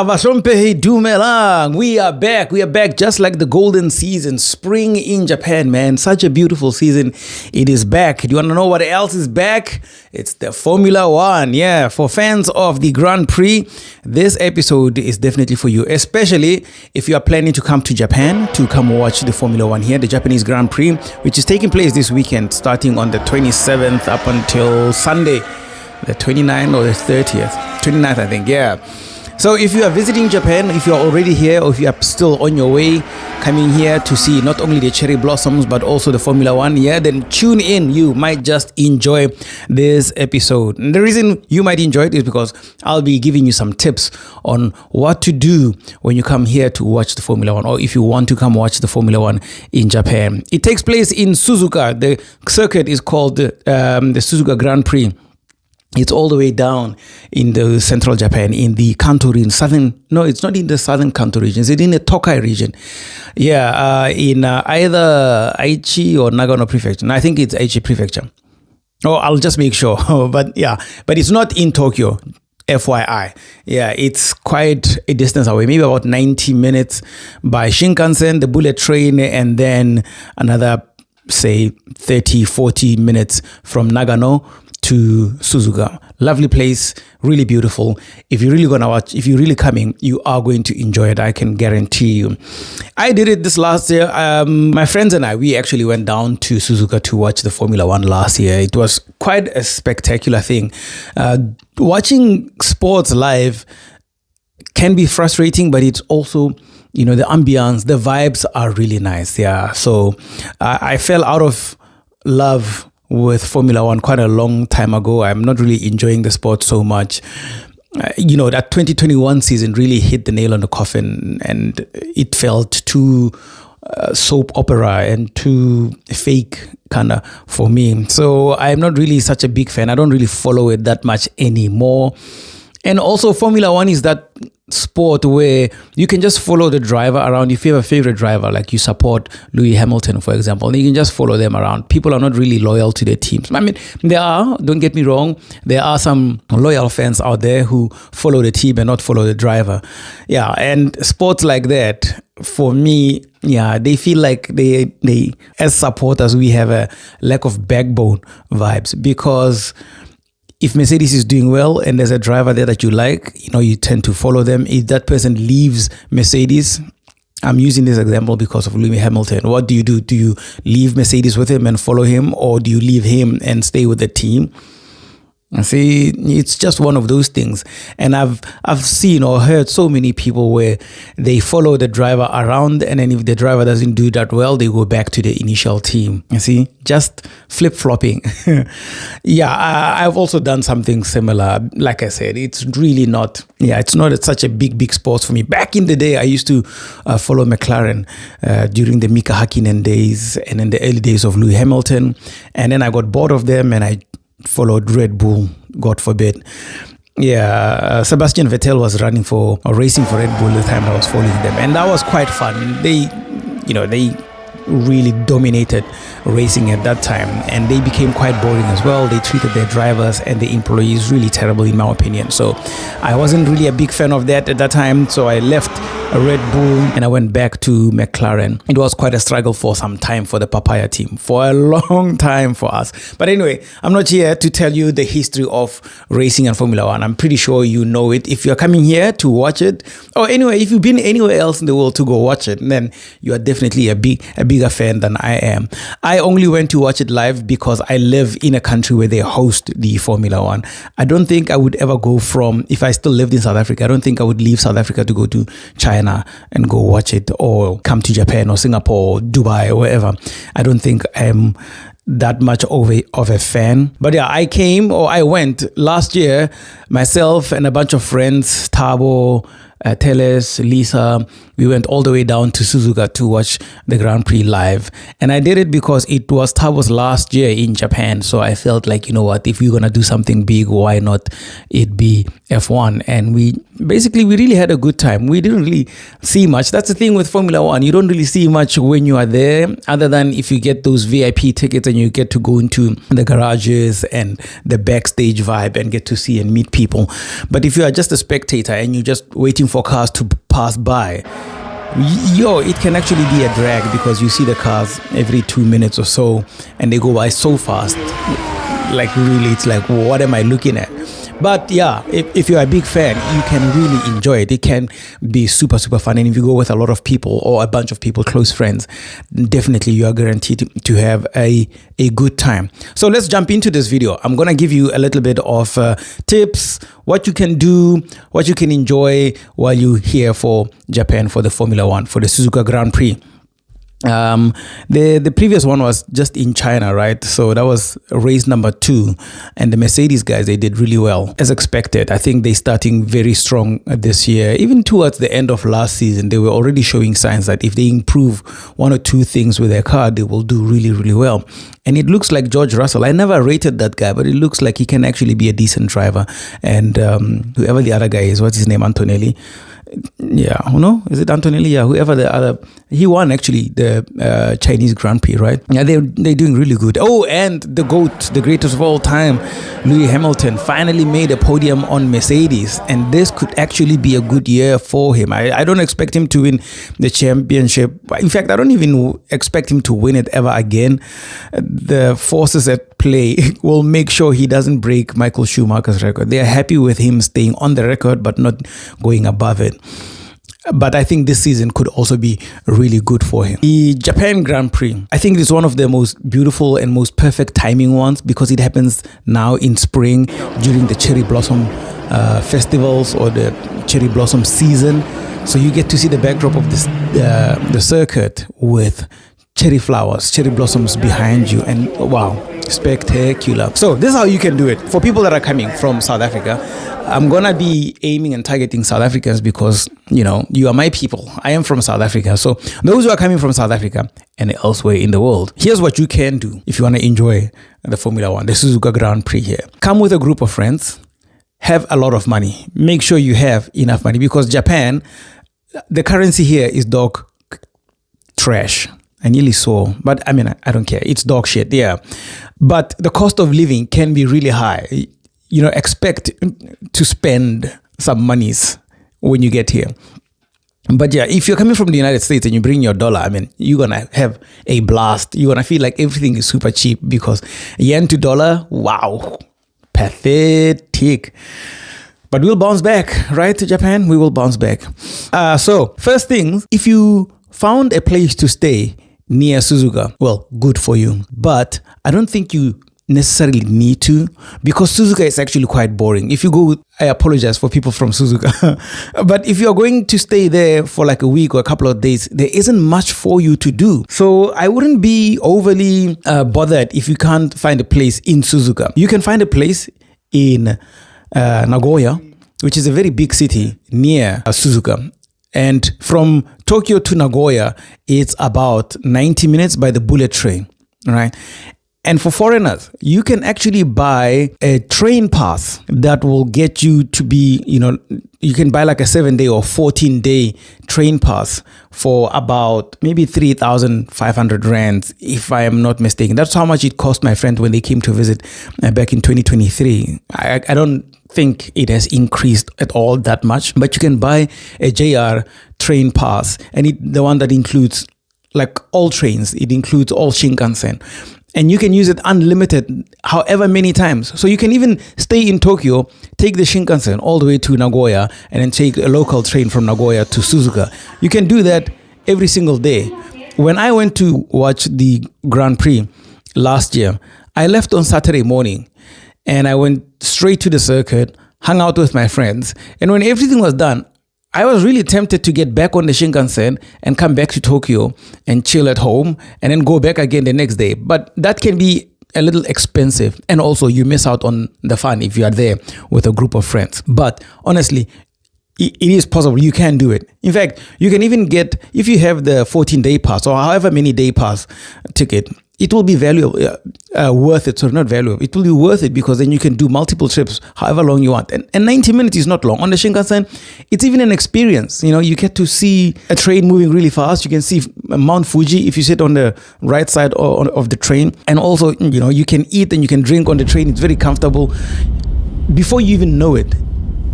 Vasompehi Dumelang. We are back. We are back just like the golden season. Spring in Japan, man. Such a beautiful season. It is back. Do you want to know what else is back? It's the Formula One. Yeah, for fans of the Grand Prix, this episode is definitely for you, especially if you are planning to come to Japan to come watch the Formula One here, the Japanese Grand Prix, which is taking place this weekend, starting on the 27th up until Sunday, the 29th or the 30th. 29th, I think, yeah. So if you are visiting Japan, if you are already here, or if you are still on your way, coming here to see not only the cherry blossoms, but also the Formula One, yeah, then tune in. You might just enjoy this episode. And the reason you might enjoy it is because I'll be giving you some tips on what to do when you come here to watch the Formula One, or if you want to come watch the Formula One in Japan. It takes place in Suzuka. The circuit is called the Suzuka Grand Prix. It's all the way down in the central Japan, in the Kanto region, it's not in the southern Kanto region, it's in the Tokai region. Yeah, in either Aichi or Nagano prefecture. I think it's Aichi prefecture. Oh, I'll just make sure. But it's not in Tokyo, FYI. Yeah, it's quite a distance away, maybe about 90 minutes by Shinkansen, the bullet train, and then another, say, 30, 40 minutes from Nagano to Suzuka. Lovely place, really beautiful. If you're really coming, you are going to enjoy it, I can guarantee you. I did it this last year. My friends and I, we actually went down to Suzuka to watch the Formula One last year. It was quite a spectacular thing. Watching sports live can be frustrating, but it's also, the ambience, the vibes are really nice. Yeah. So I fell out of love with Formula One quite a long time ago. I'm not really enjoying the sport so much. That 2021 season really hit the nail on the coffin, and it felt too soap opera and too fake kind of for me. So I'm not really such a big fan. I don't really follow it that much anymore. And also Formula One is that sport where you can just follow the driver around. If you have a favorite driver, like you support Lewis Hamilton, for example, then you can just follow them around. People are not really loyal to their teams. I mean, don't get me wrong, there are some loyal fans out there who follow the team and not follow the driver. Yeah, and sports like that, for me, yeah, they feel like they as supporters, we have a lack of backbone vibes, because if Mercedes is doing well and there's a driver there that you like, you tend to follow them. If that person leaves Mercedes, I'm using this example because of Lewis Hamilton. What do you do? Do you leave Mercedes with him and follow him, or do you leave him and stay with the team? See, it's just one of those things. And I've seen or heard so many people where they follow the driver around, and then if the driver doesn't do that well, they go back to the initial team. You see, just flip-flopping. Yeah, I've also done something similar. Like I said, it's really not, it's not such a big sport for me. Back in the day, I used to follow McLaren during the Mika Hakkinen days and in the early days of Lewis Hamilton. And then I got bored of them and I followed Red Bull, God forbid. Yeah, Sebastian Vettel was racing for Red Bull the time I was following them, and that was quite fun. They really dominated racing at that time, and they became quite boring as well. They treated their drivers and the employees really terrible, in my opinion. So I wasn't really a big fan of that at that time, so I left Red Bull and I went back to McLaren. It was quite a struggle for some time for the Papaya team, for a long time for us. But anyway, I'm not here to tell you the history of racing and Formula One. I'm pretty sure you know it. If you're coming here to watch it, or anyway, if you've been anywhere else in the world to go watch it, then you are definitely a bigger fan than I am. I only went to watch it live because I live in a country where they host the Formula One. I don't think I would ever go if I still lived in South Africa, I don't think I would leave South Africa to go to China and go watch it, or come to Japan or Singapore or Dubai or wherever. I don't think I'm that much of a fan. But yeah, I went last year, myself and a bunch of friends, Tabo, Teles, Lisa, we went all the way down to Suzuka to watch the Grand Prix live. And I did it because it was Tabo's last year in Japan. So I felt like, if we're going to do something big, why not it be F1? And we really had a good time. We didn't really see much. That's the thing with Formula One. You don't really see much when you are there, other than if you get those VIP tickets and you get to go into the garages and the backstage vibe and get to see and meet people. But if you are just a spectator and you're just waiting for cars to pass by, it can actually be a drag because you see the cars every 2 minutes or so and they go by so fast. Like really, it's like, what am I looking at? But yeah, if you're a big fan, you can really enjoy it. It can be super, super fun. And if you go with a lot of people or a bunch of people, close friends, definitely you are guaranteed to have a good time. So let's jump into this video. I'm going to give you a little bit of tips, what you can do, what you can enjoy while you're here for Japan for the Formula One, for the Suzuka Grand Prix. The previous one was just in China, right? So that was race number 2, and the Mercedes guys, they did really well as expected. I think they're starting very strong this year. Even towards the end of last season, they were already showing signs that if they improve 1 or 2 things with their car, they will do really, really well. And it looks like George Russell, I never rated that guy, but it looks like he can actually be a decent driver. And whoever the other guy is, what's his name, Antonelli? Yeah, no, is it Antonelli? Yeah, whoever the other, he won actually the Chinese Grand Prix, right? Yeah, they're doing really good. Oh, and the GOAT, the greatest of all time, Lewis Hamilton, finally made a podium on Mercedes, and this could actually be a good year for him. I don't expect him to win the championship. In fact, I don't even expect him to win it ever again. The forces at play will make sure he doesn't break Michael Schumacher's record. They are happy with him staying on the record but not going above it. But I think this season could also be really good for him. The Japan Grand Prix, I think it is one of the most beautiful and most perfect timing ones because it happens now in spring during the cherry blossom festivals or the cherry blossom season. So you get to see the backdrop of this, the circuit with cherry flowers, cherry blossoms behind you, and wow, spectacular. So this is how you can do it. For people that are coming from South Africa, I'm gonna be aiming and targeting South Africans because, you know, you are my people. I am from South Africa. So those who are coming from South Africa and elsewhere in the world, here's what you can do if you want to enjoy the Formula One, the Suzuka Grand Prix here. Come with a group of friends, have a lot of money. Make sure you have enough money because Japan, the currency here is dog trash. I nearly saw, but I mean, I don't care. It's dog shit, yeah. But the cost of living can be really high. You know, expect to spend some monies when you get here. But yeah, if you're coming from the United States and you bring your dollar, I mean, you're going to have a blast. You're going to feel like everything is super cheap because yen to dollar, wow, pathetic. But we'll bounce back, right, to Japan? We will bounce back. So first things, if you found a place to stay near Suzuka, well, good for you. But I don't think you necessarily need to because Suzuka is actually quite boring. If you go, I apologize for people from Suzuka, but if you're going to stay there for like a week or a couple of days, there isn't much for you to do. So I wouldn't be overly bothered if you can't find a place in Suzuka. You can find a place in Nagoya, which is a very big city near Suzuka. And from Tokyo to Nagoya, it's about 90 minutes by the bullet train, right? And for foreigners, you can actually buy a train pass that will get you to be, you know, you can buy like a 7-day or 14-day train pass for about maybe 3,500 rands, if I am not mistaken. That's how much it cost my friend when they came to visit back in 2023. I don't think it has increased at all that much, but you can buy a JR train pass, and the one that includes like all trains. It includes all Shinkansen. And you can use it unlimited, however many times. So you can even stay in Tokyo, take the Shinkansen all the way to Nagoya, and then take a local train from Nagoya to Suzuka. You can do that every single day. When I went to watch the Grand Prix last year, I left on Saturday morning and I went straight to the circuit, hung out with my friends. And when everything was done, I was really tempted to get back on the Shinkansen and come back to Tokyo and chill at home and then go back again the next day. But that can be a little expensive. And also you miss out on the fun if you are there with a group of friends. But honestly, it is possible. You can do it. In fact, you can even get, if you have the 14-day pass or however many day pass ticket, it will be valuable, worth it. So not valuable. It will be worth it because then you can do multiple trips, however long you want. And 90 minutes is not long. On the Shinkansen, it's even an experience. You know, you get to see a train moving really fast. You can see Mount Fuji if you sit on the right side of the train. And also, you know, you can eat and you can drink on the train. It's very comfortable. Before you even know it,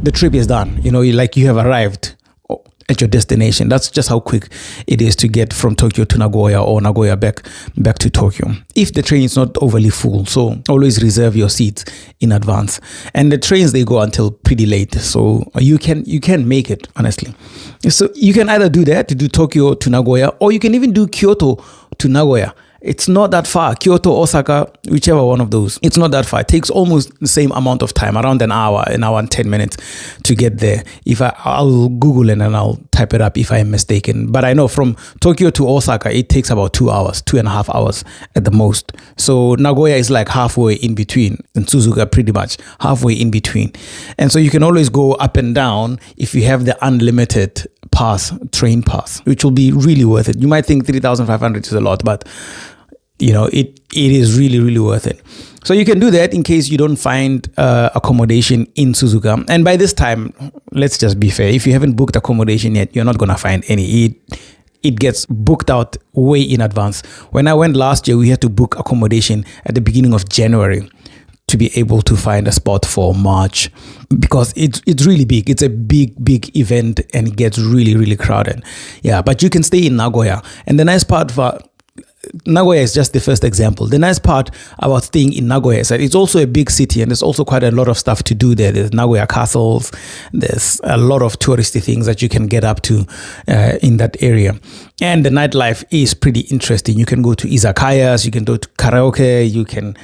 the trip is done. You know, like you have arrived at your destination. That's just how quick it is to get from Tokyo to Nagoya or Nagoya back to Tokyo. If the train is not overly full, so always reserve your seats in advance. And the trains, they go until pretty late, so you can make it, honestly. So you can either do that, to do Tokyo to Nagoya, or you can even do Kyoto to Nagoya. It's not that far. Kyoto, Osaka, whichever one of those. It's not that far. It takes almost the same amount of time, around an hour and 10 minutes to get there. I'll Google it and I'll type it up if I am mistaken. But I know from Tokyo to Osaka, it takes about 2 hours, 2.5 hours at the most. So Nagoya is like halfway in between, and Suzuka pretty much halfway in between. And so you can always go up and down if you have the unlimited train pass, which will be really worth it. You might think 3,500 is a lot, but it is really, really worth it. So you can do that in case you don't find accommodation in Suzuka. And by this time, let's just be fair. If you haven't booked accommodation yet, you're not going to find any. It gets booked out way in advance. When I went last year, we had to book accommodation at the beginning of January to be able to find a spot for March, because it's really big. It's a big event and it gets really, really crowded. Yeah, but you can stay in Nagoya. And the nice part for Nagoya is just the first example. The nice part about staying in Nagoya is that it's also a big city, and there's also quite a lot of stuff to do there. There's Nagoya castles. There's a lot of touristy things that you can get up to in that area. And the nightlife is pretty interesting. You can go to izakayas, you can go to karaoke, you can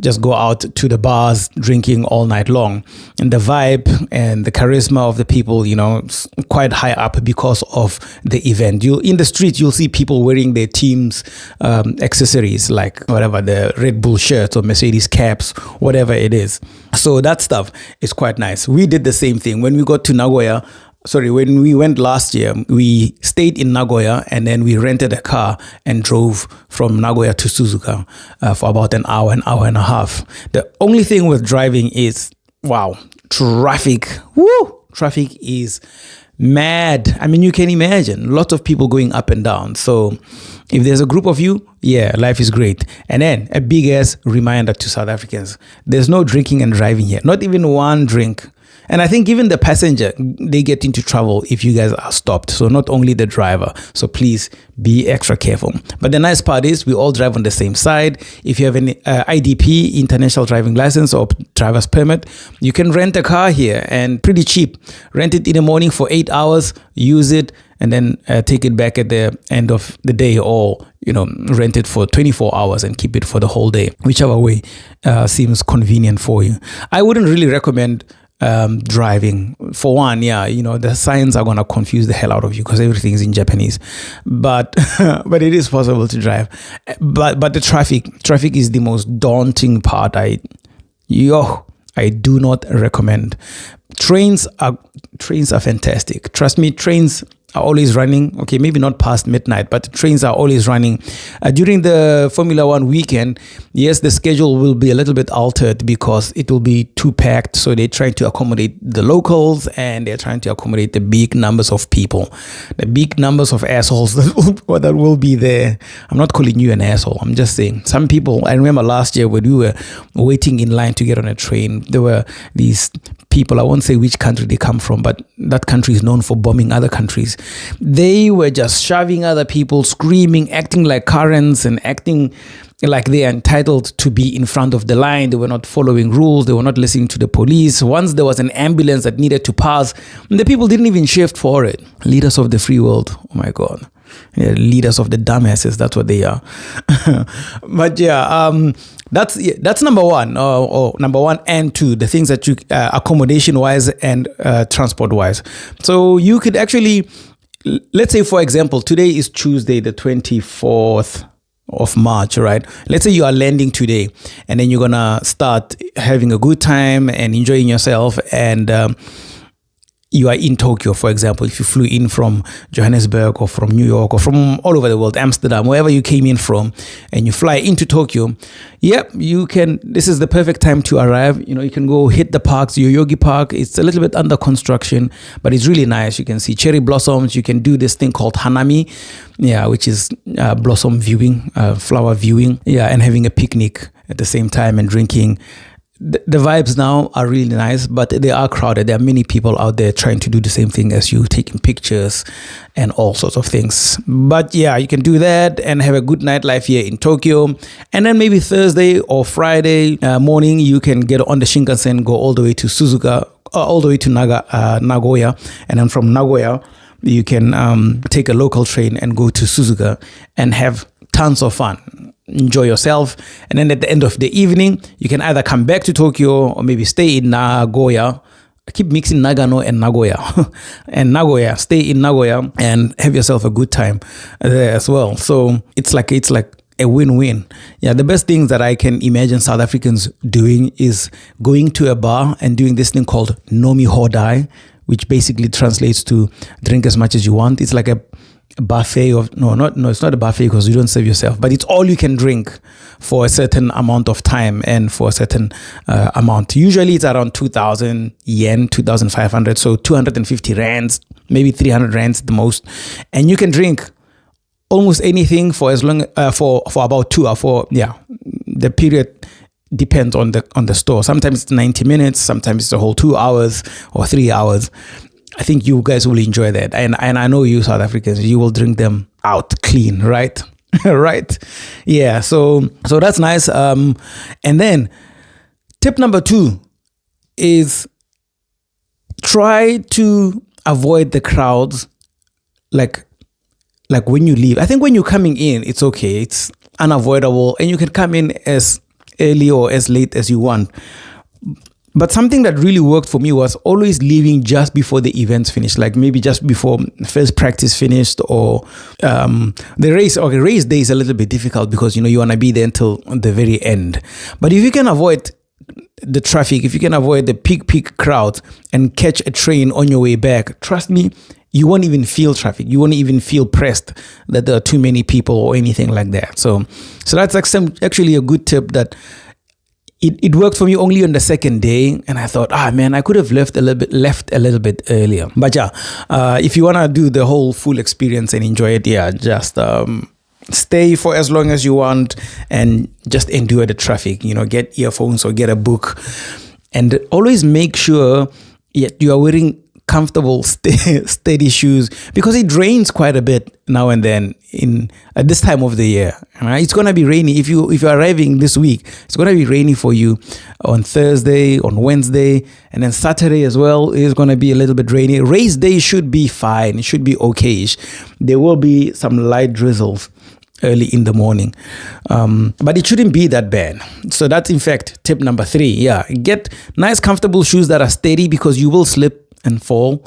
just go out to the bars drinking all night long. And the vibe and the charisma of the people, it's quite high up because of the event. In the street, you'll see people wearing their team's accessories, like whatever, the Red Bull shirts or Mercedes caps, whatever it is. So that stuff is quite nice. We did the same thing when we got to Nagoya. When we went last year, we stayed in Nagoya and then we rented a car and drove from Nagoya to Suzuka for about an hour and a half. The only thing with driving is, traffic. Woo! Traffic is mad. I mean, you can imagine lots of people going up and down. So if there's a group of you, life is great. And then a big ass reminder to South Africans, there's no drinking and driving here. Not even one drink. And I think even the passenger, they get into trouble if you guys are stopped. So not only the driver. So please be extra careful. But the nice part is we all drive on the same side. If you have an IDP, International Driving License, or driver's permit, you can rent a car here, and pretty cheap. Rent it in the morning for 8 hours, use it, and then take it back at the end of the day, or rent it for 24 hours and keep it for the whole day, whichever way seems convenient for you. I wouldn't really recommend driving. For one, the signs are gonna confuse the hell out of you because everything is in Japanese, but it is possible to drive. But the traffic is the most daunting part. I do not recommend. Trains are fantastic. Trust me, trains are always running. Okay, maybe not past midnight, but trains are always running. During the Formula One weekend, yes, the schedule will be a little bit altered because it will be too packed. So they're trying to accommodate the locals, and they're trying to accommodate the big numbers of people, the big numbers of assholes that will be there. I'm not calling you an asshole. I'm just saying some people. I remember last year when we were waiting in line to get on a train, there were these people, I won't say which country they come from, but that country is known for bombing other countries. They were just shoving other people, screaming, acting like Karens, and acting like they are entitled to be in front of the line. They were not following rules. They were not listening to the police. Once there was an ambulance that needed to pass, the people didn't even shift for it. Leaders of the free world. Oh my God. Leaders of the dumbasses. That's what they are. But that's number one, or number one and two, the things that you accommodation wise and transport wise. So you could actually, let's say, for example, today is Tuesday, the 24th of March, right? Let's say you are landing today, and then you're gonna start having a good time and enjoying yourself, and you are in Tokyo, for example. If you flew in from Johannesburg or from New York or from all over the world, Amsterdam, wherever you came in from, and you fly into Tokyo, you can, this is the perfect time to arrive. You can go hit the parks, Yoyogi Park. It's a little bit under construction, but it's really nice. You can see cherry blossoms. You can do this thing called Hanami, which is blossom viewing, flower viewing, and having a picnic at the same time and drinking the vibes now are really nice, but they are crowded. There are many people out there trying to do the same thing as you, taking pictures and all sorts of things. But yeah, you can do that and have a good nightlife here in Tokyo. And then maybe Thursday or Friday morning, you can get on the Shinkansen, go all the way to Suzuka, all the way to Nagoya. And then from Nagoya, you can take a local train and go to Suzuka and have tons of fun. Enjoy yourself, and then at the end of the evening you can either come back to Tokyo or maybe stay in Nagoya. I keep mixing Nagano and Nagoya and Nagoya. Stay in Nagoya and have yourself a good time there as well. So it's like a win-win. Yeah, the best things that I can imagine South Africans doing is going to a bar and doing this thing called Nomi Hodai, which basically translates to drink as much as you want. It's like a buffet of it's not a buffet because you don't serve yourself, but it's all you can drink for a certain amount of time and for a certain amount. Usually it's around 2,000 yen, 2,500, so 250 rands, maybe 300 rands the most, and you can drink almost anything for as long for about 2 or 4. Yeah, the period depends on the store. Sometimes it's 90 minutes, sometimes it's a whole 2 hours or 3 hours. I think you guys will enjoy that. And I know you South Africans, you will drink them out clean, right? Right. Yeah. So that's nice. And then tip number 2 is try to avoid the crowds. Like when you leave, I think when you're coming in, it's okay. It's unavoidable and you can come in as early or as late as you want. But something that really worked for me was always leaving just before the events finished, like maybe just before first practice finished or the race. Okay, race day is a little bit difficult because, you want to be there until the very end. But if you can avoid the traffic, if you can avoid the peak crowd and catch a train on your way back, trust me, you won't even feel traffic. You won't even feel pressed that there are too many people or anything like that. So that's actually a good tip that It worked for me only on the second day, and I thought, man, I could have left a little bit earlier. But yeah, if you wanna do the whole full experience and enjoy it, yeah, just stay for as long as you want and just endure the traffic. Get earphones or get a book, and always make sure you are wearing comfortable, steady shoes because it rains quite a bit now and then at this time of the year. Right? It's gonna be rainy if you're arriving this week. It's gonna be rainy for you on Thursday, on Wednesday, and then Saturday as well is gonna be a little bit rainy. Race day should be fine. It should be okayish. There will be some light drizzles early in the morning, but it shouldn't be that bad. So that's in fact tip number 3. Yeah, get nice comfortable shoes that are steady because you will slip and fall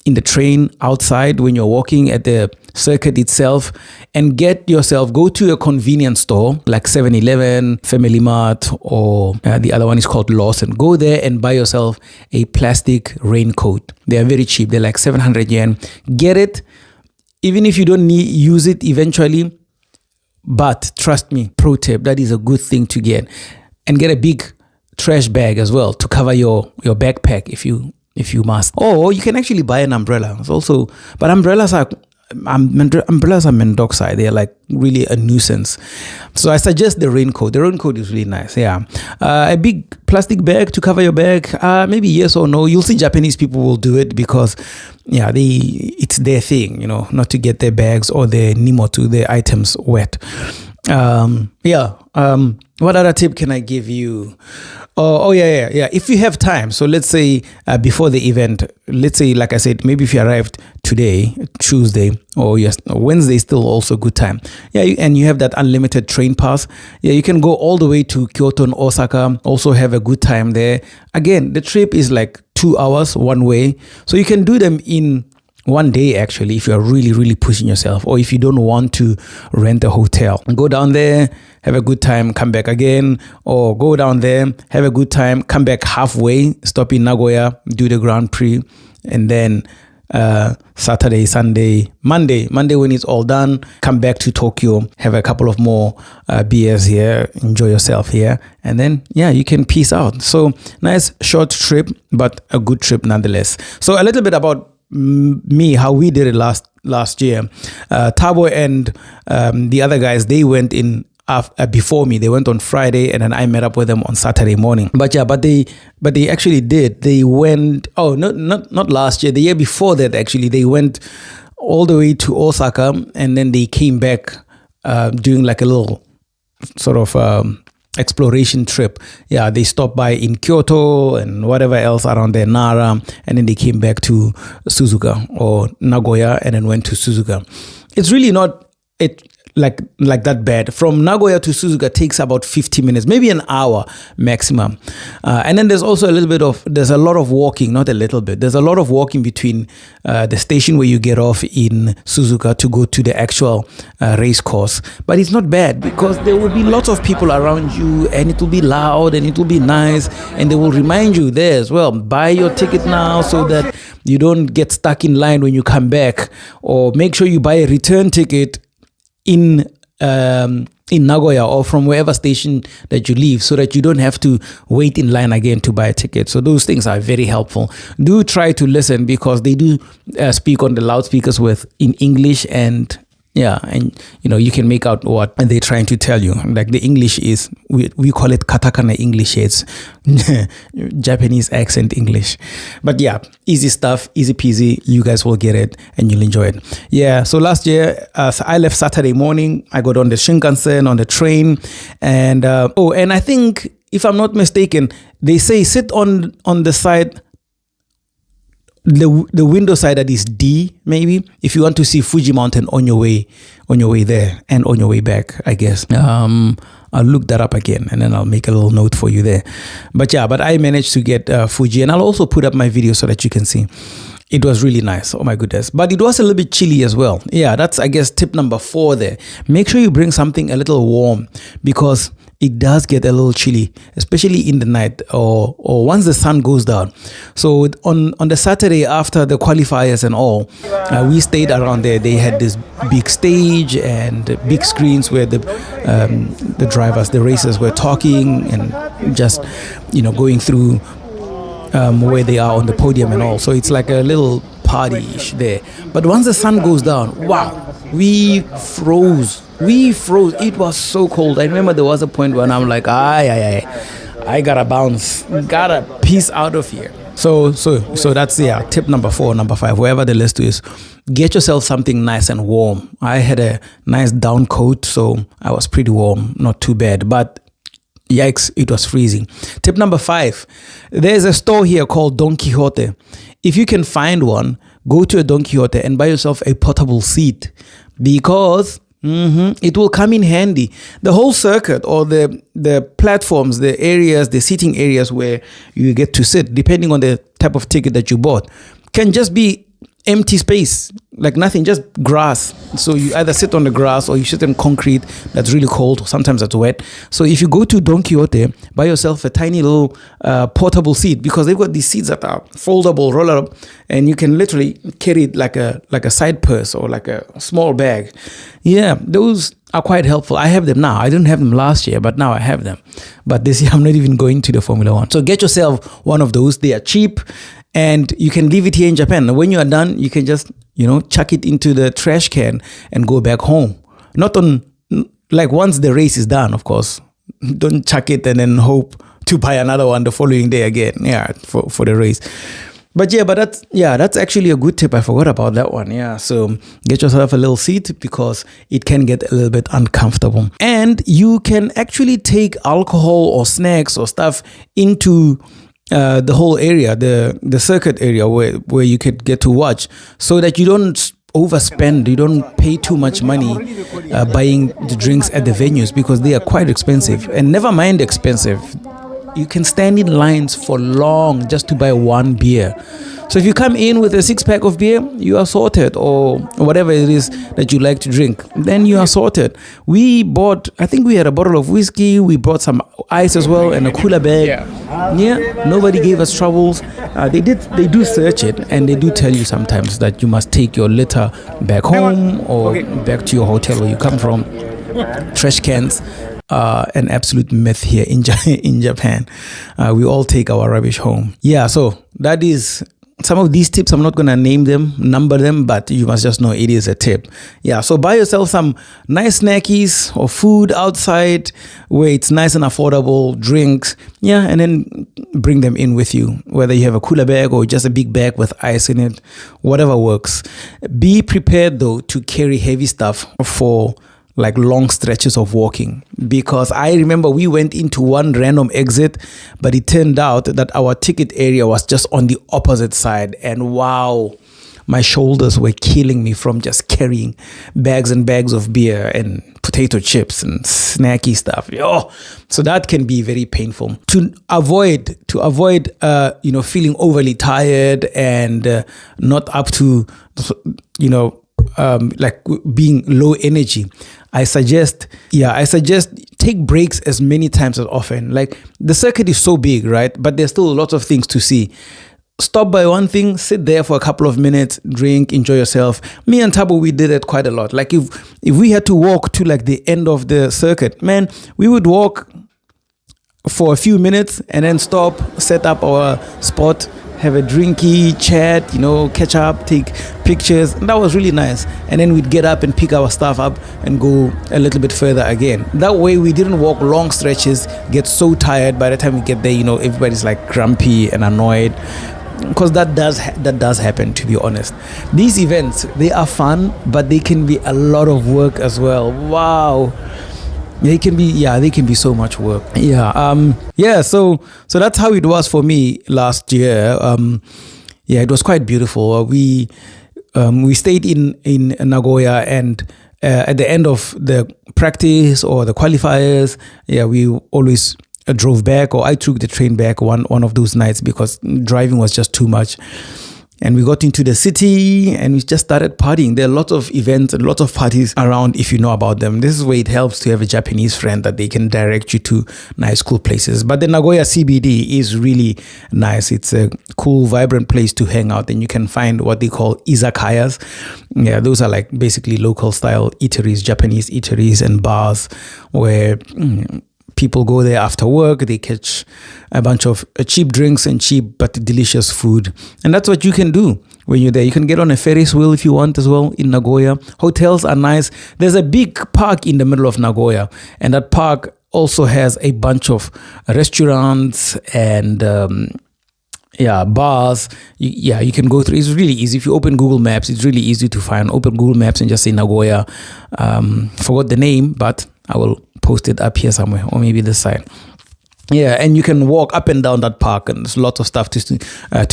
in the train, outside, when you're walking at the circuit itself, and go to a convenience store like 7-Eleven, Family Mart, or the other one is called Lawson. Go there and buy yourself a plastic raincoat. They are very cheap. They're like 700 yen. Get it, even if you don't use it eventually. But trust me, pro tip, that is a good thing to get. And get a big trash bag as well to cover your backpack if you must. Or you can actually buy an umbrella. But umbrellas are Mendoza. They are like really a nuisance. So I suggest the raincoat. The raincoat is really nice. Yeah, a big plastic bag to cover your bag. Maybe yes or no. You'll see Japanese people will do it because it's their thing. Not to get their bags or their nimotu, their items wet. What other tip can I give you? Yeah. If you have time, so let's say before the event, let's say, like I said, maybe if you arrived today, Tuesday, or Wednesday, still also good time. Yeah, and you have that unlimited train pass. Yeah, you can go all the way to Kyoto and Osaka. Also have a good time there. Again, the trip is like 2 hours one way, so you can do them in one day actually if you're really, really pushing yourself, or if you don't want to rent a hotel. Go down there, have a good time, come back again, or go down there, have a good time, come back halfway, stop in Nagoya, do the Grand Prix, and then Saturday, Sunday, Monday when it's all done, come back to Tokyo, have a couple of more beers here, enjoy yourself here, and then you can peace out. So nice short trip, but a good trip nonetheless. So a little bit about me, how we did it last year. Tabo and the other guys, they went in before me. They went on Friday, and then I met up with them on Saturday morning. But they actually did. They went. Oh, not last year. The year before that, actually, they went all the way to Osaka, and then they came back doing like a little sort of exploration trip. Yeah, they stopped by in Kyoto and whatever else around there, Nara, and then they came back to Suzuka or Nagoya, and then went to Suzuka. It's really not like that bad. From Nagoya to Suzuka takes about 50 minutes, maybe an hour maximum. And then there's also there's a lot of walking, not a little bit. There's a lot of walking between the station where you get off in Suzuka to go to the actual race course. But it's not bad because there will be lots of people around you, and it will be loud and it will be nice, and they will remind you there as well. Buy your ticket now so that you don't get stuck in line when you come back, or make sure you buy a return ticket in Nagoya or from wherever station that you leave, so that you don't have to wait in line again to buy a ticket. So those things are very helpful. Do try to listen, because they do speak on the loudspeakers in English, and you can make out what they're trying to tell you. Like the English is, we call it katakana English. It's Japanese accent English. But yeah, easy stuff, easy peasy. You guys will get it and you'll enjoy it. Yeah, so last year, I left Saturday morning. I got on the Shinkansen, on the train. And and I think, if I'm not mistaken, they say sit on the side, the window side that is D, maybe, if you want to see Fuji Mountain on your way there and on your way back, I guess. I'll look that up again, and then I'll make a little note for you there. But I managed to get Fuji, and I'll also put up my video so that you can see. It was really nice. Oh my goodness. But it was a little bit chilly as well. Yeah, that's, I guess, tip number 4 there. Make sure you bring something a little warm, because it does get a little chilly, especially in the night or once the sun goes down. So on the Saturday after the qualifiers and all, we stayed around there. They had this big stage and big screens where the drivers, the racers, were talking and just going through where they are on the podium and all. So it's like a little party-ish there. But once the sun goes down, wow, we froze. It was so cold. I remember there was a point when I'm like, I gotta bounce, gotta peace out of here. So that's tip number 4, number 5, wherever the list is. Get yourself something nice and warm. I had a nice down coat, so I was pretty warm, not too bad. But yikes, it was freezing. Tip number 5, there's a store here called Don Quixote. If you can find one, go to a Don Quixote and buy yourself a portable seat, because it will come in handy. The whole circuit, or the platforms, the areas, the seating areas where you get to sit, depending on the type of ticket that you bought, can just be empty space, like nothing, just grass. So you either sit on the grass or you sit on concrete that's really cold, sometimes that's wet. So if you go to Don Quixote, buy yourself a tiny little portable seat, because they've got these seats that are foldable, roll up, and you can literally carry it like a side purse or like a small bag. Yeah, those are quite helpful. I have them now. I didn't have them last year, but now I have them. But this year I'm not even going to the Formula One. So get yourself one of those. They are cheap, and you can leave it here in Japan. And when you are done, you can just, chuck it into the trash can and go back home. Not once the race is done, of course. Don't chuck it and then hope to buy another one the following day again. Yeah, for the race. But that's actually a good tip. I forgot about that one. Yeah, so get yourself a little seat, because it can get a little bit uncomfortable. And you can actually take alcohol or snacks or stuff into the whole area, the circuit area where you could get to watch, so that you don't overspend, you don't pay too much money buying the drinks at the venues, because they are quite expensive. And never mind expensive, you can stand in lines for long just to buy one beer. So if you come in with a 6-pack of beer, you are sorted, or whatever it is that you like to drink, then you are sorted. We bought, I think we had a bottle of whiskey, we brought some ice as well, and a cooler bag. Yeah, nobody gave us troubles. They do search it, and they do tell you sometimes that you must take your litter back home or back to your hotel where you come from. Trash cans. An absolute myth here in Japan. We all take our rubbish home. Yeah, so that is some of these tips, I'm not going to number them, but you must just know it is a tip. Yeah, so buy yourself some nice snackies or food outside where it's nice and affordable, drinks, yeah, and then bring them in with you, whether you have a cooler bag or just a big bag with ice in it, whatever works. Be prepared though to carry heavy stuff for like long stretches of walking, because I remember we went into one random exit, but it turned out that our ticket area was just on the opposite side, and wow, my shoulders were killing me from just carrying bags and bags of beer and potato chips and snacky stuff. Oh, so that can be very painful. To avoid feeling overly tired and not up to like being low energy, I suggest take breaks as many times as often. Like the circuit is so big, right? But there's still lots of things to see. Stop by one thing, sit there for a couple of minutes, drink, enjoy yourself. Me and Tabo, we did it quite a lot. Like if we had to walk to like the end of the circuit, man, we would walk for a few minutes and then stop, set up our spot, have a drinky, chat, catch up, take pictures. And that was really nice. And then we'd get up and pick our stuff up and go a little bit further again. That way we didn't walk long stretches, get so tired. By the time we get there, everybody's like grumpy and annoyed. Because that does happen, to be honest. These events, they are fun, but they can be a lot of work as well. Wow. They can be so much work. So that's how it was for me last year. It was quite beautiful. We stayed in Nagoya, and at the end of the practice or the qualifiers, we always drove back, or I took the train back one of those nights because driving was just too much. And we got into the city and we just started partying. There are lots of events and lots of parties around if you know about them. This is where it helps to have a Japanese friend that they can direct you to nice, cool places. But the Nagoya CBD is really nice. It's a cool, vibrant place to hang out. And you can find what they call izakayas. Yeah, those are like basically local style eateries, Japanese eateries and bars where people go there after work. They catch a bunch of cheap drinks and cheap but delicious food. And that's what you can do when you're there. You can get on a Ferris wheel if you want as well in Nagoya. Hotels are nice. There's a big park in the middle of Nagoya. And that park also has a bunch of restaurants and bars. You can go through. It's really easy. If you open Google Maps, it's really easy to find. Open Google Maps and just say Nagoya. Forgot the name, but I will post it up here somewhere, or maybe this side. Yeah, and you can walk up and down that park, and there's lots of stuff to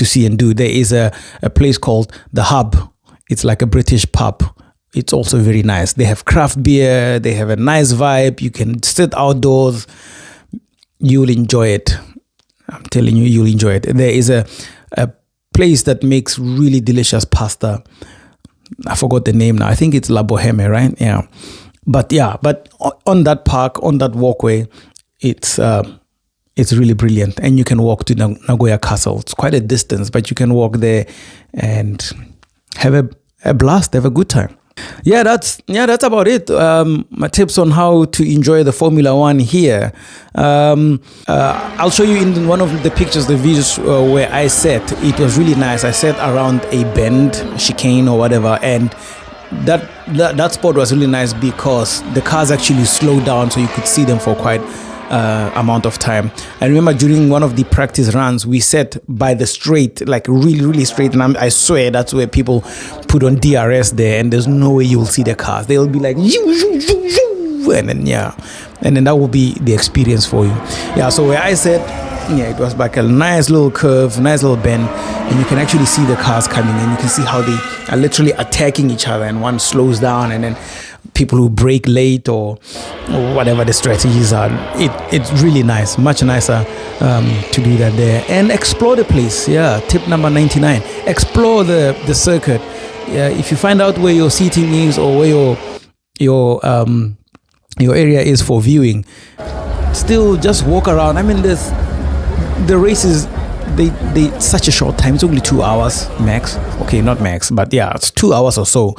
see and do. There is a place called The Hub. It's like a British pub. It's also very nice. They have craft beer. They have a nice vibe. You can sit outdoors. You'll enjoy it. I'm telling you, you'll enjoy it. There is a place that makes really delicious pasta. I forgot the name now. I think it's La Boheme, right? Yeah. But on that park, on that walkway, it's really brilliant. And you can walk to Nagoya Castle. It's quite a distance, but you can walk there and have a blast, have a good time. Yeah, that's about it. My tips on how to enjoy the Formula One here. I'll show you in one of the pictures, the videos where I sat. It was really nice. I sat around a bend, chicane or whatever, and that spot was really nice because the cars actually slowed down, so you could see them for quite amount of time. I remember during one of the practice runs, we sat by the straight, like really, really straight, and I swear that's where people put on DRS there, and there's no way you'll see the cars. They'll be like, and then that will be the experience for you. Yeah, so where I sat, it was like a nice little curve, nice little bend, and you can actually see the cars coming, and you can see how they are literally attacking each other, and one slows down, and then people who brake late or whatever the strategies are. It's really nice, much nicer to do that there and explore the place. Yeah, tip number 99: explore the circuit. Yeah, if you find out where your seating is or where your area is for viewing, still just walk around. I mean, the race is they such a short time. It's only 2 hours max. Okay, not max, but yeah, it's 2 hours or so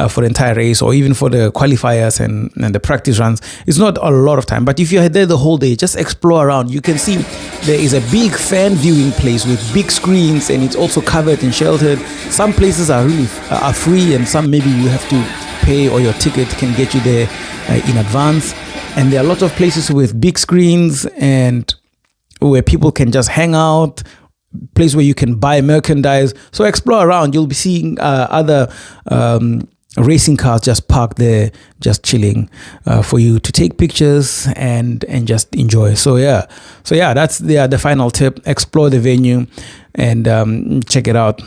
for the entire race, or even for the qualifiers and the practice runs. It's not a lot of time, but if you're there the whole day, just explore around. You can see there is a big fan viewing place with big screens, and it's also covered and sheltered. Some places are really are free, and some maybe you have to pay, or your ticket can get you there in advance. And there are a lot of places with big screens and where people can just hang out, place where you can buy merchandise. So explore around. You'll be seeing other racing cars just parked there, just chilling for you to take pictures and just enjoy. So that's the final tip. Explore the venue and check it out.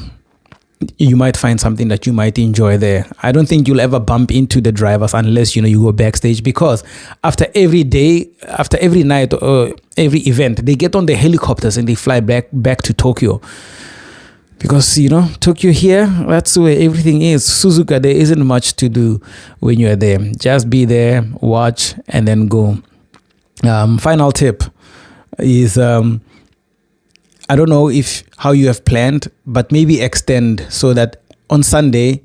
You might find something that you might enjoy there. I don't think you'll ever bump into the drivers unless you go backstage, because after every day, after every night or every event, they get on the helicopters and they fly back to Tokyo. Because Tokyo here, that's where everything is. Suzuka, there isn't much to do when you're there. Just be there, watch, and then go. Final tip is I don't know how you have planned, but maybe extend so that on Sunday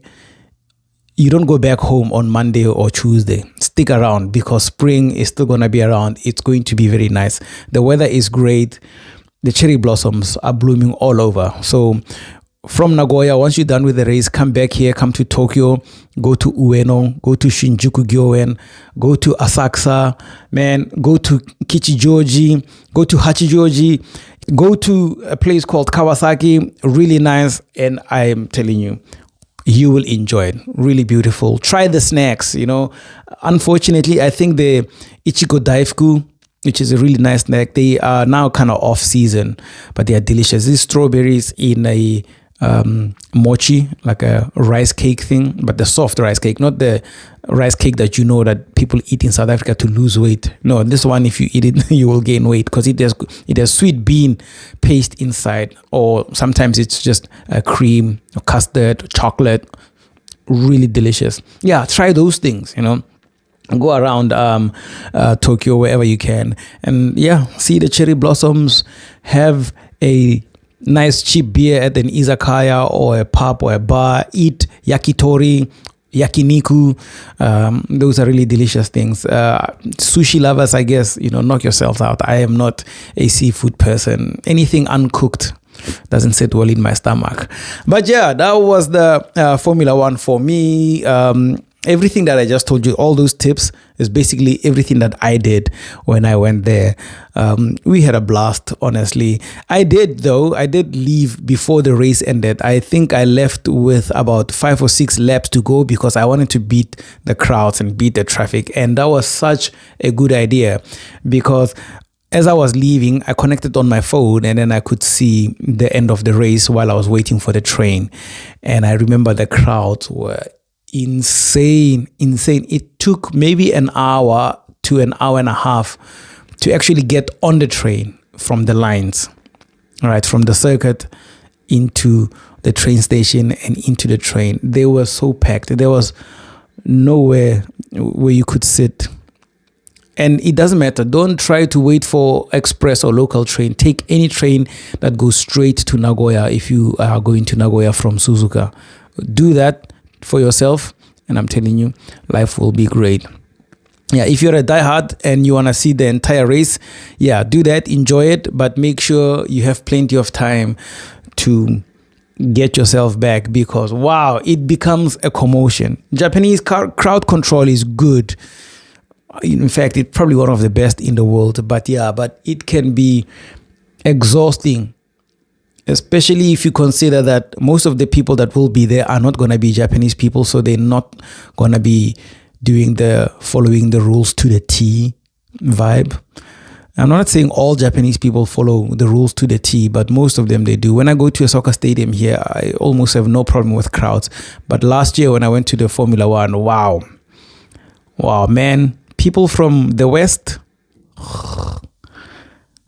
you don't go back home on Monday or Tuesday. Stick around, because spring is still going to be around. It's going to be very nice. The weather is great. The cherry blossoms are blooming all over. So from Nagoya, once you're done with the race, come back here, come to Tokyo, go to Ueno, go to Shinjuku Gyoen, go to Asakusa, man, go to Kichijoji, go to Hachijoji, go to a place called Kawasaki, really nice, and I am telling you, you will enjoy it. Really beautiful. Try the snacks, Unfortunately, I think the Ichigo Daifuku, which is a really nice snack, they are now kind of off season, but they are delicious. These strawberries in a mochi, like a rice cake thing, but the soft rice cake, not the rice cake that that people eat in South Africa to lose weight. No, this one, if you eat it, you will gain weight, because it has sweet bean paste inside, or sometimes it's just a cream or custard, chocolate. Really delicious. Yeah, try those things. Go around Tokyo wherever you can, and see the cherry blossoms. Have a nice cheap beer at an izakaya or a pub or a bar. Eat yakitori, yakiniku. Those are really delicious things. Sushi lovers, I guess, knock yourselves out. I am not a seafood person. Anything uncooked doesn't sit well in my stomach. But that was the Formula One for me. Everything that I just told you, all those tips, is basically everything that I did when I went there. We had a blast, honestly. I did leave before the race ended. I think I left with about 5 or 6 laps to go, because I wanted to beat the crowds and beat the traffic. And that was such a good idea, because as I was leaving, I connected on my phone, and then I could see the end of the race while I was waiting for the train. And I remember the crowds were insane. It took maybe an hour to an hour and a half to actually get on the train from the lines, all right, from the circuit into the train station and into the train. They were so packed. There was nowhere where you could sit. And it doesn't matter. Don't try to wait for express or local train. Take any train that goes straight to Nagoya if you are going to Nagoya from Suzuka. Do that for yourself, and I'm telling you, life will be great. If you're a diehard and you want to see the entire race, do that, enjoy it, but make sure you have plenty of time to get yourself back, because wow, it becomes a commotion. Japanese crowd control is good. In fact, it's probably one of the best in the world, but it can be exhausting, especially if you consider that most of the people that will be there are not going to be Japanese people, so they're not going to be following the rules to the T vibe. I'm not saying all Japanese people follow the rules to the T, but most of them, they do. When I go to a soccer stadium here, I almost have no problem with crowds. But last year when I went to the Formula One, wow, man, people from the West,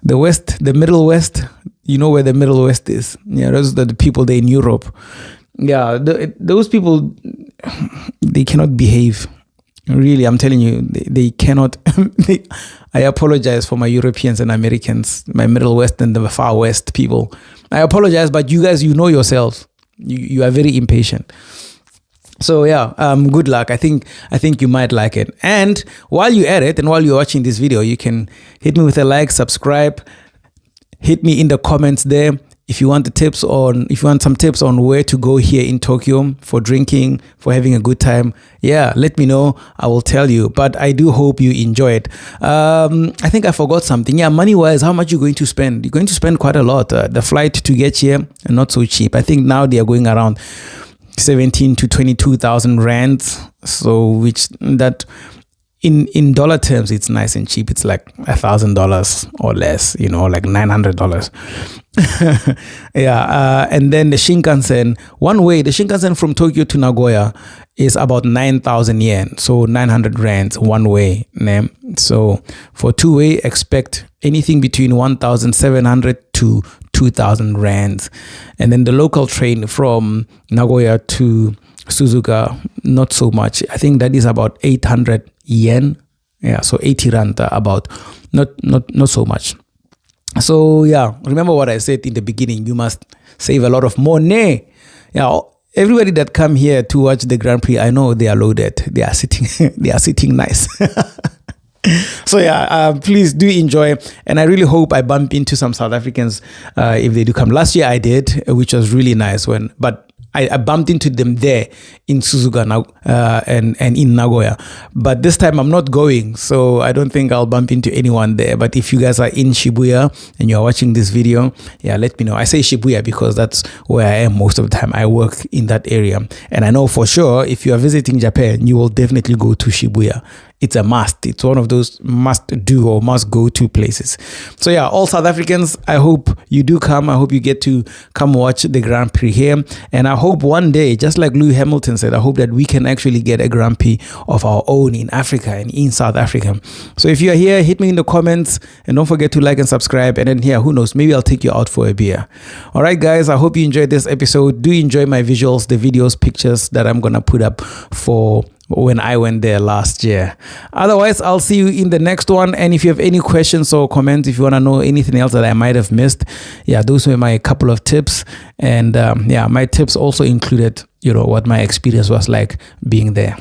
the Middle West, you know where the Middle West is. Those are the people there in Europe. Those people, they cannot behave. Really, I'm telling you, they cannot. I apologize for my Europeans and Americans, my Middle West and the Far West people. I apologize, but you guys, you know yourselves. You are very impatient. So yeah, good luck. I think you might like it. And while you're at it and while you're watching this video, you can hit me with a like, subscribe, hit me in the comments there. If you want some tips on where to go here in Tokyo for drinking, for having a good time, yeah, let me know. I will tell you. But I do hope you enjoy it. I think I forgot something. Yeah, money-wise, how much you're going to spend? You're going to spend quite a lot. The flight to get here, not so cheap. I think now they are going around 17 to 22,000 rands. So which that in dollar terms, it's nice and cheap. It's like $1,000 or less, like $900. Yeah. And then the Shinkansen, the Shinkansen from Tokyo to Nagoya is about 9,000 yen. So 900 rands one way. So for two-way, expect anything between 1,700 to 2,000 rands. And then the local train from Nagoya to Suzuka, not so much. I think that is about 800 yen. Yeah, so 80 rand about, not so much. So yeah, remember what I said in the beginning, you must save a lot of money. Yeah, everybody that come here to watch the Grand Prix, I know they are loaded. They are sitting nice. So yeah, please do enjoy, and I really hope I bump into some South Africans if they do come. Last year I did, which was really nice but I bumped into them there in Suzuka now and in Nagoya. But this time I'm not going, so I don't think I'll bump into anyone there. But if you guys are in Shibuya and you're watching this video, yeah, let me know. I say Shibuya because that's where I am most of the time. I work in that area. And I know for sure if you are visiting Japan, you will definitely go to Shibuya. It's a must. It's one of those must do or must go to places. So yeah, all South Africans, I hope you do come. I hope you get to come watch the Grand Prix here. And I hope one day, just like Lewis Hamilton said, I hope that we can actually get a Grand Prix of our own in Africa and in South Africa. So if you're here, hit me in the comments and don't forget to like and subscribe. And then here, who knows, maybe I'll take you out for a beer. All right, guys, I hope you enjoyed this episode. Do enjoy my visuals, the videos, pictures that I'm going to put up for when I went there last year. Otherwise, I'll see you in the next one. And if you have any questions or comments, if you want to know anything else that I might have missed, yeah, those were my couple of tips. And yeah, my tips also included, what my experience was like being there.